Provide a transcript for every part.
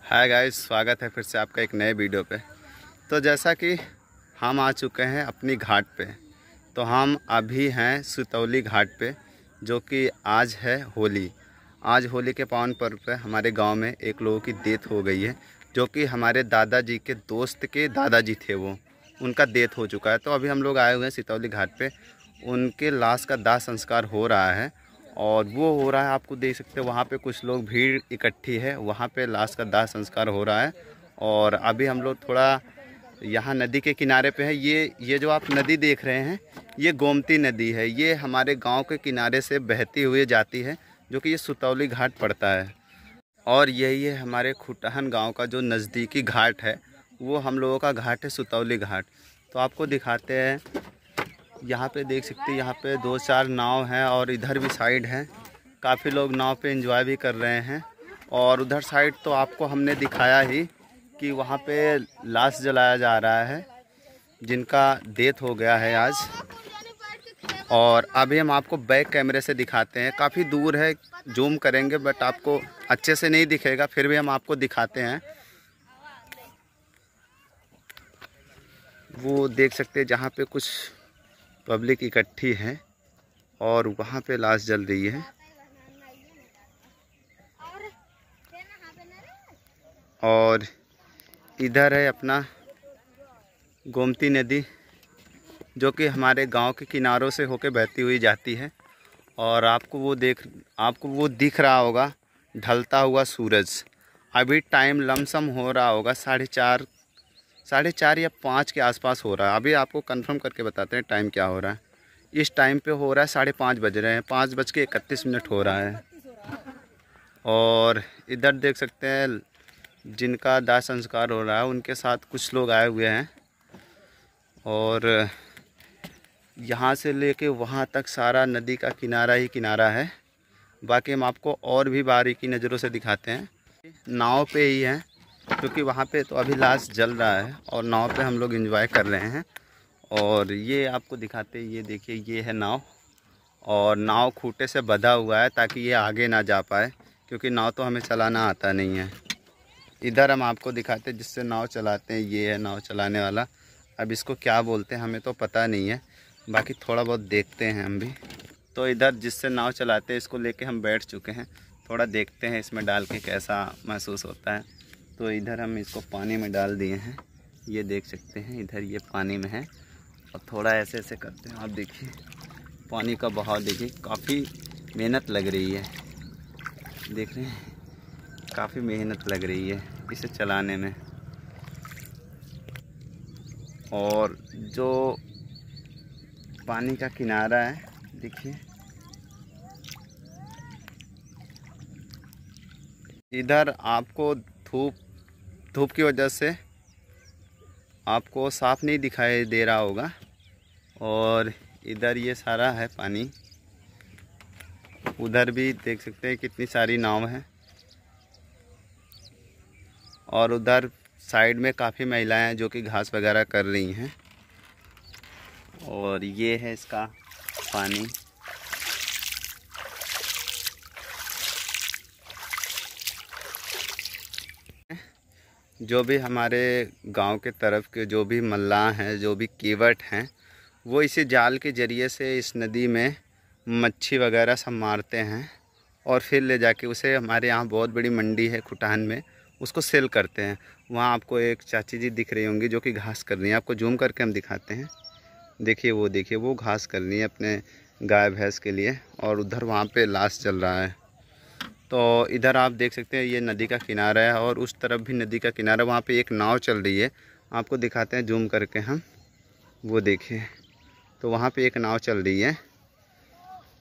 Hi guys, स्वागत है फिर से आपका एक नए वीडियो पे। तो जैसा कि हम आ चुके हैं अपनी घाट पे, तो हम अभी हैं सुतौली घाट पे, जो कि आज है होली। आज होली के पावन पर्व पे हमारे गांव में एक लोगों की डेथ हो गई है, जो कि हमारे दादाजी के दोस्त के दादाजी थे। वो उनका डेथ हो चुका है। तो अभी हम लोग आए हुए हैं सुतौली घाट पे। उनके लाश का दाह संस्कार हो रहा है और वो हो रहा है, आपको देख सकते हैं वहाँ पे कुछ लोग भीड़ इकट्ठी है, वहाँ पे लाश का दाह संस्कार हो रहा है। और अभी हम लोग थोड़ा यहाँ नदी के किनारे पे है। ये जो आप नदी देख रहे हैं, ये गोमती नदी है। ये हमारे गांव के किनारे से बहती हुई जाती है, जो कि ये सुतौली घाट पड़ता है। और यही है हमारे खुटहन गांव का जो नज़दीकी घाट है, वो हम लोगों का घाट है सुतौली घाट। तो आपको दिखाते हैं, यहाँ पे देख सकते हैं, यहाँ पे 2-4 नाव हैं और इधर भी साइड है। काफ़ी लोग नाव पे एंजॉय भी कर रहे हैं। और उधर साइड तो आपको हमने दिखाया ही कि वहाँ पे लाश जलाया जा रहा है, जिनका डेथ हो गया है आज। और अभी हम आपको बैक कैमरे से दिखाते हैं, काफ़ी दूर है, जूम करेंगे बट आपको अच्छे से नहीं दिखेगा, फिर भी हम आपको दिखाते हैं। वो देख सकते हैं जहाँ पे कुछ पब्लिक इकट्ठी है और वहाँ पे लाश जल रही है। और इधर है अपना गोमती नदी, जो कि हमारे गांव के किनारों से होके बहती हुई जाती है। और आपको वो दिख रहा होगा ढलता हुआ सूरज। अभी टाइम लमसम हो रहा होगा 4:30 या 5 के आसपास हो रहा है। अभी आपको कंफर्म करके बताते हैं टाइम क्या हो रहा है। इस टाइम पे हो रहा है 5:30 बज रहे हैं, 5:31 हो रहा है। और इधर देख सकते हैं जिनका दाह संस्कार हो रहा है, उनके साथ कुछ लोग आए हुए हैं। और यहाँ से लेके वहाँ तक सारा नदी का किनारा ही किनारा है। बाकी हम आपको और भी बारीकी नज़रों से दिखाते हैं। नाव पे ही हैं, क्योंकि वहाँ पे तो अभी लाश जल रहा है और नाव पे हम लोग एंजॉय कर रहे हैं। और ये आपको दिखाते हैं, ये देखिए, ये है नाव। और नाव खूंटे से बंधा हुआ है ताकि ये आगे ना जा पाए, क्योंकि नाव तो हमें चलाना आता नहीं है। इधर हम आपको दिखाते हैं जिससे नाव चलाते हैं, ये है नाव चलाने वाला। अब इसको क्या बोलते हैं हमें तो पता नहीं है, बाकी थोड़ा बहुत देखते हैं हम भी। तो इधर जिससे नाव चलाते हैं, इसको लेके हम बैठ चुके हैं। थोड़ा देखते हैं इसमें डाल के कैसा महसूस होता है। तो इधर हम इसको पानी में डाल दिए हैं, ये देख सकते हैं, इधर ये पानी में है। और थोड़ा ऐसे ऐसे करते हैं, आप देखिए पानी का बहाव देखिए। काफ़ी मेहनत लग रही है, देख रहे हैं, काफ़ी मेहनत लग रही है इसे चलाने में। और जो पानी का किनारा है, देखिए इधर आपको धूप की वजह से आपको साफ नहीं दिखाई दे रहा होगा। और इधर ये सारा है पानी। उधर भी देख सकते हैं कितनी सारी नाव हैं। और उधर साइड में काफ़ी महिलाएं हैं जो कि घास वगैरह कर रही हैं। और ये है इसका पानी। जो भी हमारे गांव के तरफ के जो भी मल्लाह हैं, जो भी केवट हैं, वो इसी जाल के ज़रिए से इस नदी में मच्छी वगैरह सब मारते हैं और फिर ले जाके उसे, हमारे यहाँ बहुत बड़ी मंडी है खुटहन में, उसको सेल करते हैं। वहाँ आपको एक चाची जी दिख रही होंगी जो कि घास कर रही हैं। आपको जूम करके हम दिखाते हैं, देखिए वो घास कर रही है अपने गाय भैंस के लिए। और उधर वहाँ पे लाश चल रहा है। तो इधर आप देख सकते हैं ये नदी का किनारा है और उस तरफ भी नदी का किनारा, वहाँ पे एक नाव चल रही है। आपको दिखाते हैं जूम करके हम, वो देखिए, तो वहाँ पे एक नाव चल रही है।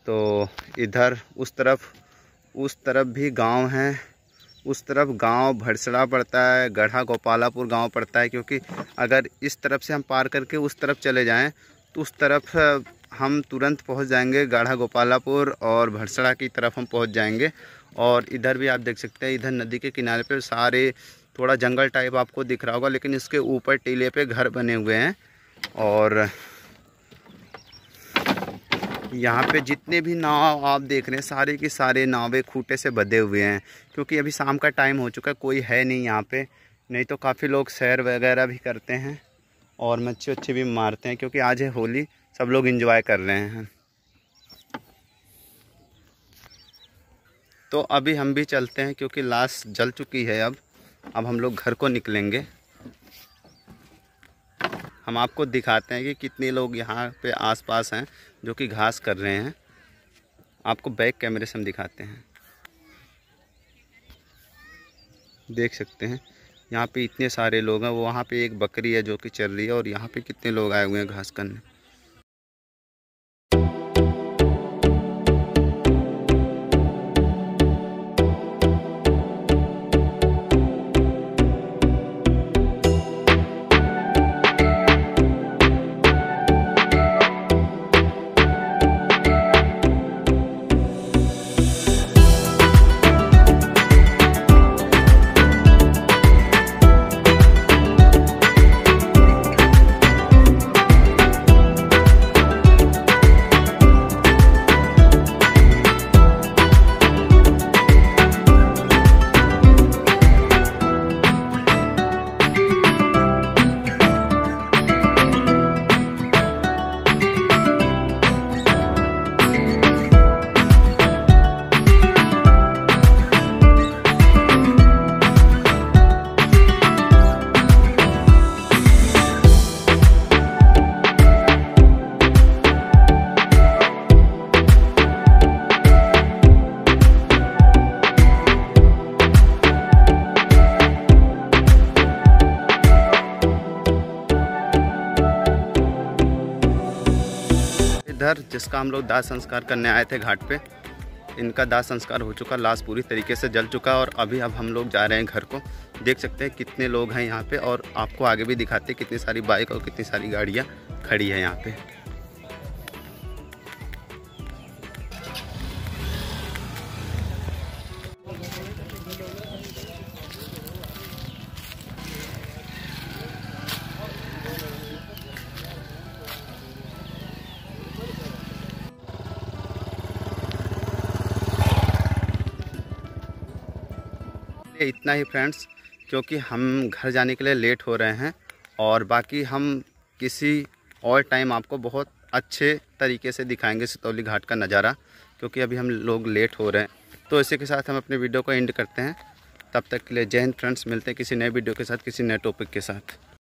तो इधर उस तरफ भी गांव हैं। उस तरफ गांव भड़सड़ा पड़ता है, गढ़ा गोपालापुर गांव पड़ता है। क्योंकि अगर इस तरफ से हम पार करके उस तरफ चले जाएं तो उस तरफ हम तुरंत पहुंच जाएंगे गढ़ा गोपालापुर, और भड़सड़ा की तरफ हम पहुंच जाएंगे। और इधर भी आप देख सकते हैं, इधर नदी के किनारे पे सारे थोड़ा जंगल टाइप आपको दिख रहा होगा, लेकिन इसके ऊपर टीले पे घर बने हुए हैं। और यहाँ पे जितने भी नाव आप देख रहे हैं सारे के सारे नावें खूंटे से बंधे हुए हैं, क्योंकि अभी शाम का टाइम हो चुका है, कोई है नहीं यहाँ पे। नहीं तो काफ़ी लोग सैर वगैरह भी करते हैं और मच्छी वच्छी भी मारते हैं, क्योंकि आज है होली, सब लोग एंजॉय कर रहे हैं। तो अभी हम भी चलते हैं, क्योंकि लाश जल चुकी है। अब हम लोग घर को निकलेंगे। हम आपको दिखाते हैं कि कितने लोग यहाँ पे आसपास हैं जो कि घास कर रहे हैं। आपको बैक कैमरे से हम दिखाते हैं। देख सकते हैं यहाँ पे इतने सारे लोग हैं। वो वहाँ पे एक बकरी है जो कि चल रही है, और यहाँ पे कितने लोग आए हुए हैं घास करने। इधर जिसका हम लोग दाह संस्कार करने आए थे घाट पे, इनका दाह संस्कार हो चुका, लाश पूरी तरीके से जल चुका। और अब हम लोग जा रहे हैं घर को। देख सकते हैं कितने लोग हैं यहाँ पे, और आपको आगे भी दिखाते हैं कितनी सारी बाइक और कितनी सारी गाड़ियाँ खड़ी है यहाँ पे। इतना ही फ्रेंड्स, क्योंकि हम घर जाने के लिए लेट हो रहे हैं, और बाकी हम किसी और टाइम आपको बहुत अच्छे तरीके से दिखाएंगे सितौली घाट का नज़ारा, क्योंकि अभी हम लोग लेट हो रहे हैं। तो इसी के साथ हम अपने वीडियो को एंड करते हैं। तब तक के लिए जय हिंद फ्रेंड्स, मिलते हैं किसी नए वीडियो के साथ, किसी नए टॉपिक के साथ।